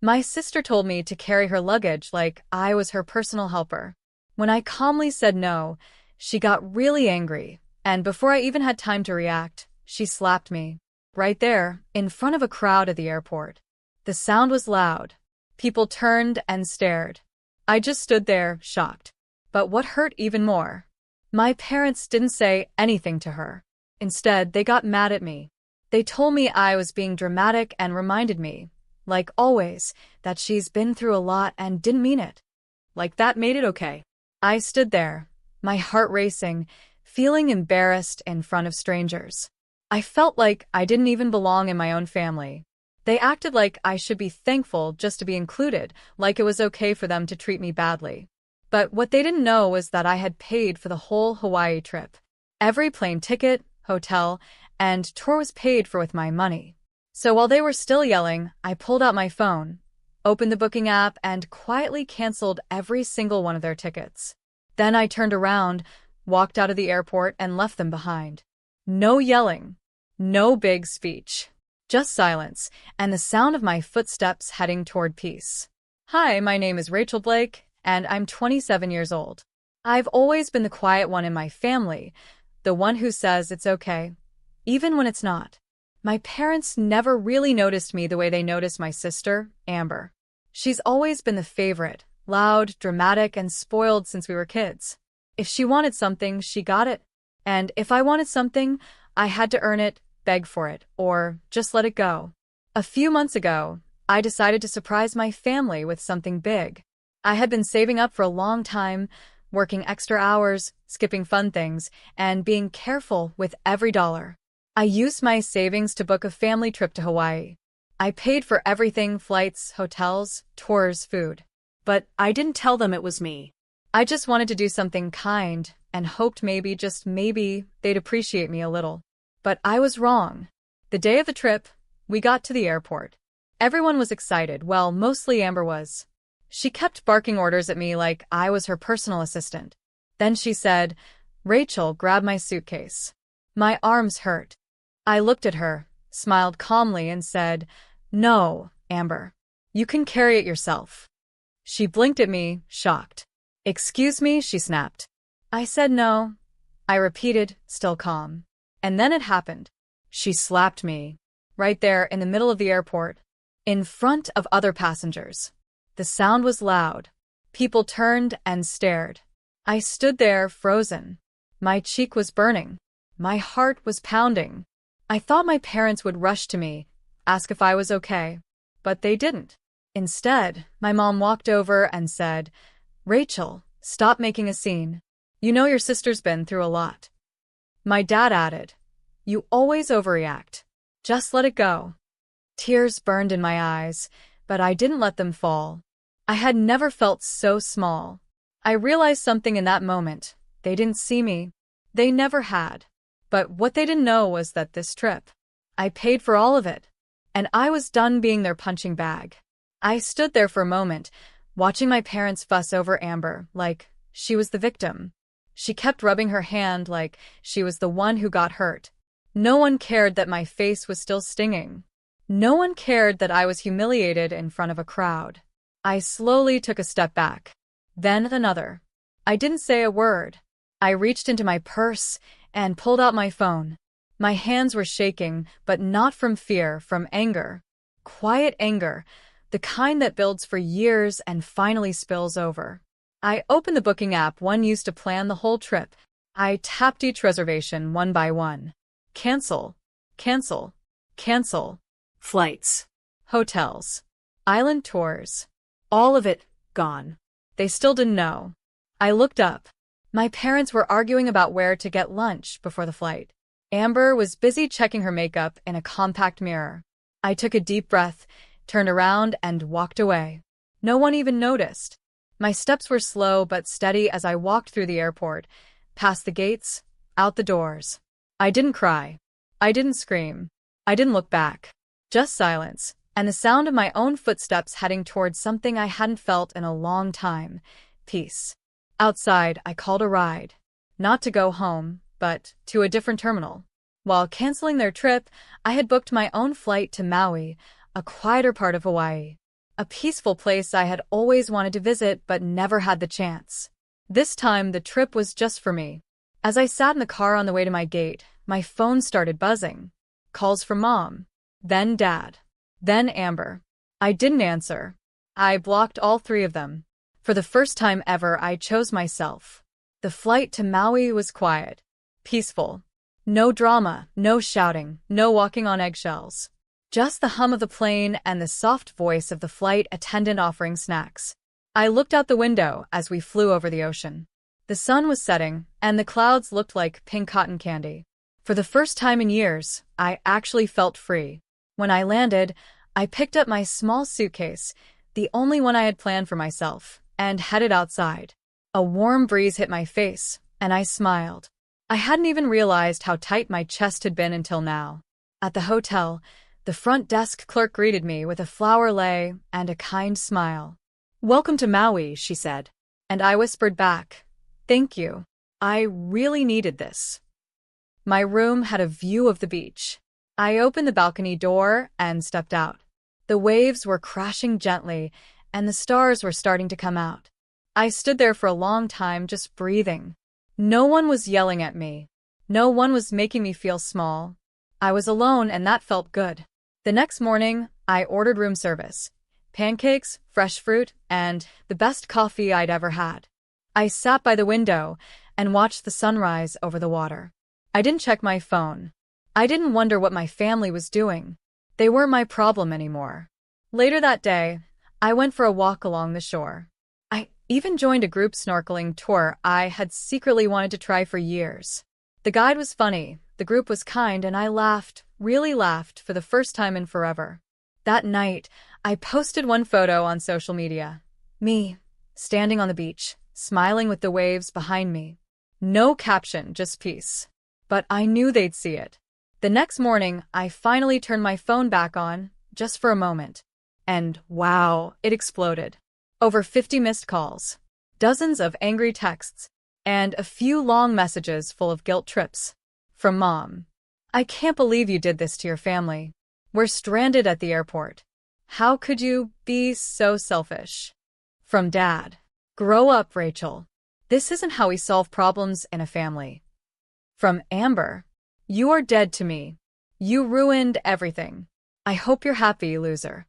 My sister told me to carry her luggage like I was her personal helper. When I calmly said no, she got really angry, and before I even had time to react, she slapped me. Right there, in front of a crowd at the airport. The sound was loud. People turned and stared. I just stood there, shocked. But what hurt even more? My parents didn't say anything to her. Instead, they got mad at me. They told me I was being dramatic and reminded me, like always, that she's been through a lot and didn't mean it. Like that made it okay. I stood there, my heart racing, feeling embarrassed in front of strangers. I felt like I didn't even belong in my own family. They acted like I should be thankful just to be included, like it was okay for them to treat me badly. But what they didn't know was that I had paid for the whole Hawaii trip. Every plane ticket, hotel, and tour was paid for with my money. So while they were still yelling, I pulled out my phone, opened the booking app, and quietly canceled every single one of their tickets. Then I turned around, walked out of the airport, and left them behind. No yelling, no big speech, just silence and the sound of my footsteps heading toward peace. Hi, my name is Rachel Blake, and I'm 27 years old. I've always been the quiet one in my family, the one who says it's okay, even when it's not. My parents never really noticed me the way they noticed my sister, Amber. She's always been the favorite, loud, dramatic, and spoiled since we were kids. If she wanted something, she got it. And if I wanted something, I had to earn it, beg for it, or just let it go. A few months ago, I decided to surprise my family with something big. I had been saving up for a long time, working extra hours, skipping fun things, and being careful with every dollar. I used my savings to book a family trip to Hawaii. I paid for everything: flights, hotels, tours, food. But I didn't tell them it was me. I just wanted to do something kind and hoped maybe, just maybe, they'd appreciate me a little. But I was wrong. The day of the trip, we got to the airport. Everyone was excited, well, mostly Amber was. She kept barking orders at me like I was her personal assistant. Then she said, "Rachel, grab my suitcase." My arms hurt. I looked at her, smiled calmly, and said, "No, Amber. You can carry it yourself." She blinked at me, shocked. "Excuse me," she snapped. I said no. I repeated, still calm. And then it happened. She slapped me. Right there in the middle of the airport. In front of other passengers. The sound was loud. People turned and stared. I stood there, frozen. My cheek was burning. My heart was pounding. I thought my parents would rush to me, ask if I was okay. But they didn't. Instead, my mom walked over and said, "Rachel, stop making a scene. You know your sister's been through a lot." My dad added, "You always overreact. Just let it go." Tears burned in my eyes, but I didn't let them fall. I had never felt so small. I realized something in that moment. They didn't see me. They never had. But what they didn't know was that this trip, I paid for all of it. And I was done being their punching bag. I stood there for a moment, watching my parents fuss over Amber like she was the victim. She kept rubbing her hand like she was the one who got hurt. No one cared that my face was still stinging. No one cared that I was humiliated in front of a crowd. I slowly took a step back. Then another. I didn't say a word. I reached into my purse and pulled out my phone. My hands were shaking, but not from fear, from anger. Quiet anger, the kind that builds for years and finally spills over. I opened the booking app one used to plan the whole trip. I tapped each reservation one by one. Cancel, cancel, cancel. Flights, hotels, island tours. All of it gone. They still didn't know. I looked up. My parents were arguing about where to get lunch before the flight. Amber was busy checking her makeup in a compact mirror. I took a deep breath, turned around, and walked away. No one even noticed. My steps were slow but steady as I walked through the airport, past the gates, out the doors. I didn't cry. I didn't scream. I didn't look back. Just silence, and the sound of my own footsteps heading towards something I hadn't felt in a long time: peace. Outside, I called a ride. Not to go home, but to a different terminal. While canceling their trip, I had booked my own flight to Maui, a quieter part of Hawaii. a peaceful place I had always wanted to visit but never had the chance. This time, the trip was just for me. As I sat in the car on the way to my gate, my phone started buzzing. Calls from Mom, then Dad, then Amber. I didn't answer. I blocked all three of them. For the first time ever, I chose myself. The flight to Maui was quiet, peaceful. No drama, no shouting, no walking on eggshells. Just the hum of the plane and the soft voice of the flight attendant offering snacks. I looked out the window as we flew over the ocean. The sun was setting, and the clouds looked like pink cotton candy. For the first time in years, I actually felt free. When I landed, I picked up my small suitcase, the only one I had planned for myself, and headed outside. A warm breeze hit my face, and I smiled. I hadn't even realized how tight my chest had been until now. At the hotel, the front desk clerk greeted me with a flower lei and a kind smile. "Welcome to Maui," she said. And I whispered back, "Thank you. I really needed this." My room had a view of the beach. I opened the balcony door and stepped out. The waves were crashing gently, and the stars were starting to come out. I stood there for a long time just breathing. No one was yelling at me. No one was making me feel small. I was alone, and that felt good. The next morning, I ordered room service. Pancakes, fresh fruit, and the best coffee I'd ever had. I sat by the window and watched the sunrise over the water. I didn't check my phone. I didn't wonder what my family was doing. They weren't my problem anymore. Later that day, I went for a walk along the shore. I even joined a group snorkeling tour I had secretly wanted to try for years. The guide was funny, the group was kind, and I laughed, really laughed, for the first time in forever. That night, I posted one photo on social media. Me, standing on the beach, smiling with the waves behind me. No caption, just peace. But I knew they'd see it. The next morning, I finally turned my phone back on, just for a moment. And wow, it exploded. Over 50 missed calls, dozens of angry texts, and a few long messages full of guilt trips. From Mom. "I can't believe you did this to your family. We're stranded at the airport. How could you be so selfish?" From Dad. "Grow up, Rachel. This isn't how we solve problems in a family." From Amber. "You are dead to me. You ruined everything. I hope you're happy, loser."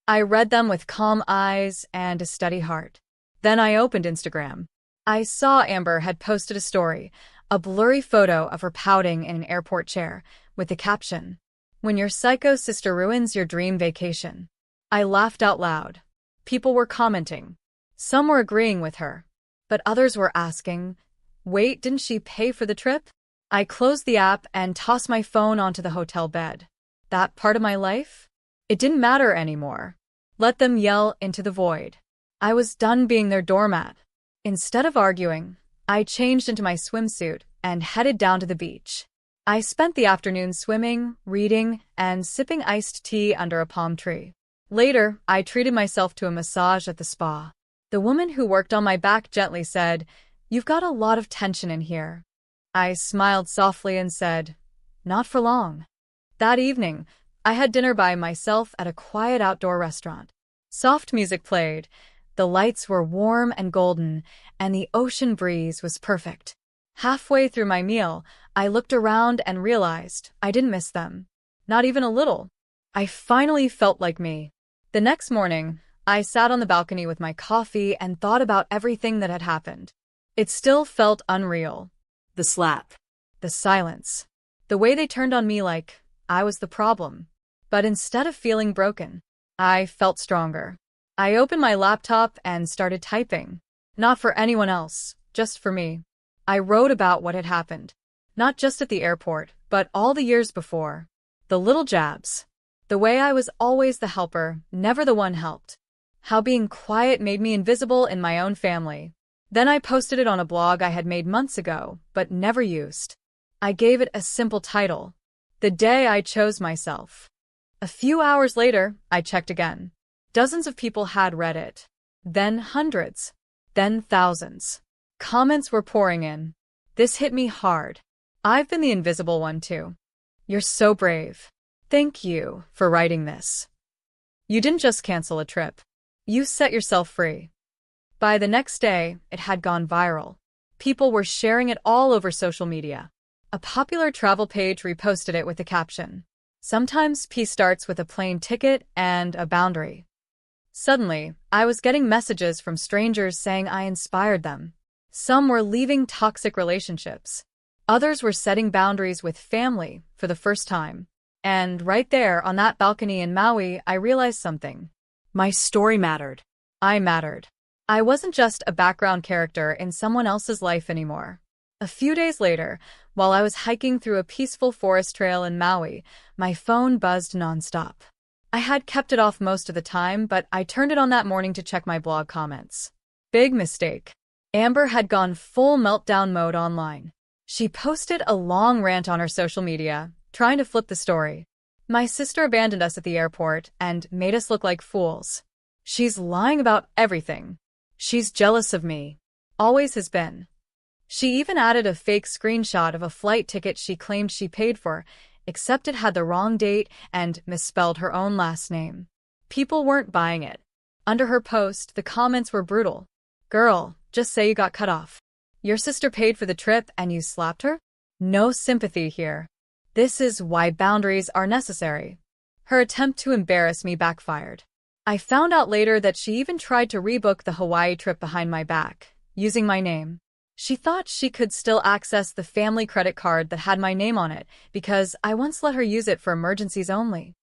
I read them with calm eyes and a steady heart. Then I opened Instagram. I saw Amber had posted a story, a blurry photo of her pouting in an airport chair, with the caption, "When your psycho sister ruins your dream vacation." I laughed out loud. People were commenting. Some were agreeing with her, but others were asking, "Wait, didn't she pay for the trip?" I closed the app and tossed my phone onto the hotel bed. That part of my life? It didn't matter anymore. Let them yell into the void. I was done being their doormat. Instead of arguing, I changed into my swimsuit and headed down to the beach. I spent the afternoon swimming, reading, and sipping iced tea under a palm tree. Later, I treated myself to a massage at the spa. The woman who worked on my back gently said, "You've got a lot of tension in here." I smiled softly and said, "Not for long." That evening, I had dinner by myself at a quiet outdoor restaurant. Soft music played, the lights were warm and golden, and the ocean breeze was perfect. Halfway through my meal, I looked around and realized I didn't miss them. Not even a little. I finally felt like me. The next morning, I sat on the balcony with my coffee and thought about everything that had happened. It still felt unreal. The slap. The silence. The way they turned on me like I was the problem. But instead of feeling broken, I felt stronger. I opened my laptop and started typing. Not for anyone else, just for me. I wrote about what had happened. Not just at the airport, but all the years before. The little jabs. The way I was always the helper, never the one helped. How being quiet made me invisible in my own family. Then I posted it on a blog I had made months ago, but never used. I gave it a simple title. The Day I Chose Myself. A few hours later, I checked again. Dozens of people had read it. Then hundreds. Then thousands. Comments were pouring in. This hit me hard. I've been the invisible one too. You're so brave. Thank you for writing this. You didn't just cancel a trip. You set yourself free. By the next day, it had gone viral. People were sharing it all over social media. A popular travel page reposted it with the caption, "Sometimes peace starts with a plane ticket and a boundary." Suddenly, I was getting messages from strangers saying I inspired them. Some were leaving toxic relationships. Others were setting boundaries with family for the first time. And right there on that balcony in Maui, I realized something. My story mattered. I mattered. I wasn't just a background character in someone else's life anymore. A few days later, while I was hiking through a peaceful forest trail in Maui, my phone buzzed nonstop. I had kept it off most of the time, but I turned it on that morning to check my blog comments. Big mistake. Amber had gone full meltdown mode online. She posted a long rant on her social media, trying to flip the story. My sister abandoned us at the airport and made us look like fools. She's lying about everything. She's jealous of me. Always has been. She even added a fake screenshot of a flight ticket she claimed she paid for, except it had the wrong date and misspelled her own last name. People weren't buying it. Under her post, the comments were brutal. "Girl, just say you got cut off. Your sister paid for the trip and you slapped her? No sympathy here. This is why boundaries are necessary." Her attempt to embarrass me backfired. I found out later that she even tried to rebook the Hawaii trip behind my back, using my name. She thought she could still access the family credit card that had my name on it because I once let her use it for emergencies only.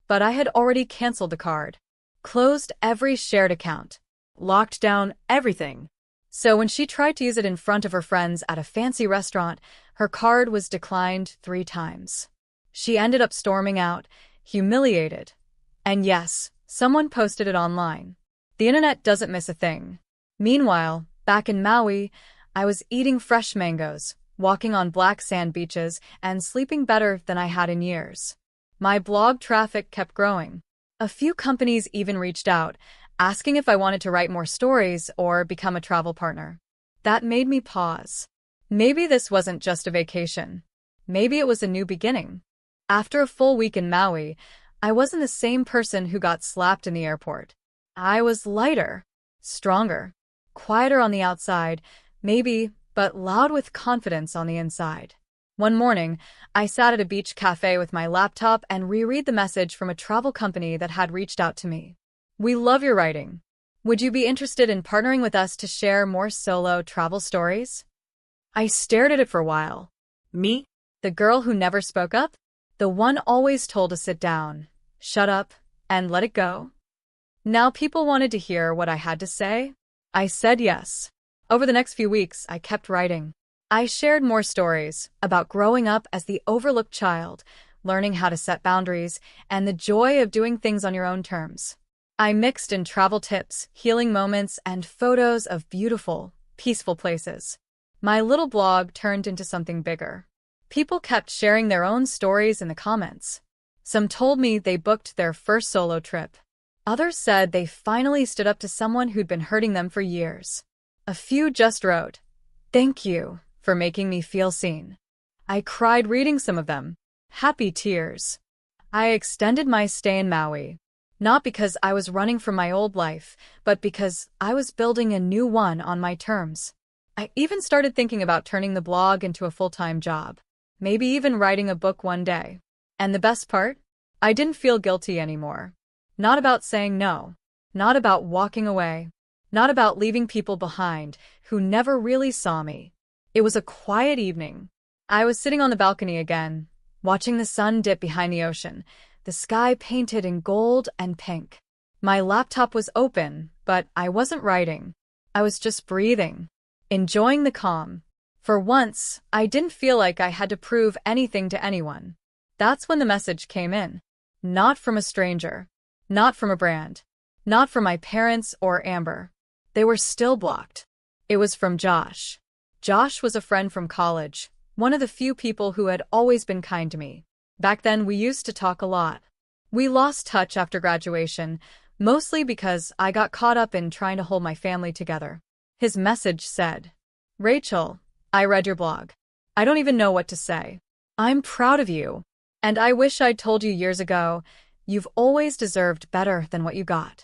But I had already canceled the card, closed every shared account, locked down everything. So when she tried to use it in front of her friends at a fancy restaurant, her card was declined 3 times. She ended up storming out, humiliated. And yes, someone posted it online. The internet doesn't miss a thing. Meanwhile, back in Maui, I was eating fresh mangoes, walking on black sand beaches, and sleeping better than I had in years. My blog traffic kept growing. A few companies even reached out, asking if I wanted to write more stories or become a travel partner. That made me pause. Maybe this wasn't just a vacation. Maybe it was a new beginning. After a full week in Maui, I wasn't the same person who got slapped in the airport. I was lighter, stronger, quieter on the outside, maybe, but loud with confidence on the inside. One morning, I sat at a beach cafe with my laptop and reread the message from a travel company that had reached out to me. "We love your writing. Would you be interested in partnering with us to share more solo travel stories?" I stared at it for a while. Me? The girl who never spoke up? The one always told to sit down, shut up, and let it go? Now people wanted to hear what I had to say. I said yes. Over the next few weeks, I kept writing. I shared more stories about growing up as the overlooked child, learning how to set boundaries, and the joy of doing things on your own terms. I mixed in travel tips, healing moments, and photos of beautiful, peaceful places. My little blog turned into something bigger. People kept sharing their own stories in the comments. Some told me they booked their first solo trip. Others said they finally stood up to someone who'd been hurting them for years. A few just wrote, "Thank you for making me feel seen." I cried reading some of them. Happy tears. I extended my stay in Maui, not because I was running from my old life, but because I was building a new one on my terms. I even started thinking about turning the blog into a full-time job, maybe even writing a book one day. And the best part? I didn't feel guilty anymore. Not about saying no. Not about walking away. Not about leaving people behind who never really saw me. It was a quiet evening. I was sitting on the balcony again, watching the sun dip behind the ocean, the sky painted in gold and pink. My laptop was open, but I wasn't writing. I was just breathing, enjoying the calm. For once, I didn't feel like I had to prove anything to anyone. That's when the message came in. Not from a stranger. Not from a brand. Not from my parents or Amber. They were still blocked. It was from Josh. Josh was a friend from college, one of the few people who had always been kind to me. Back then, we used to talk a lot. We lost touch after graduation, mostly because I got caught up in trying to hold my family together. His message said, "Rachel, I read your blog. I don't even know what to say. I'm proud of you. And I wish I'd told you years ago, You've always deserved better than what you got.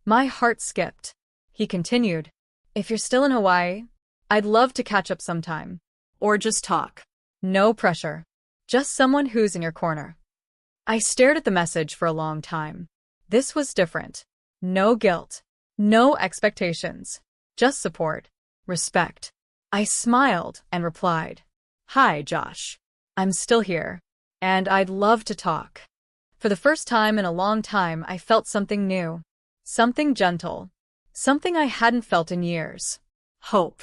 My heart skipped. He continued, if you're still in Hawaii, I'd love to catch up sometime. Or just talk. No pressure. Just someone who's in your corner. I stared at the message for a long time. This was different. No guilt. No expectations. Just support. Respect. I smiled and replied, hi, Josh. I'm still here, and I'd love to talk. For the first time in a long time, I felt something new. Something gentle. Something I hadn't felt in years. Hope.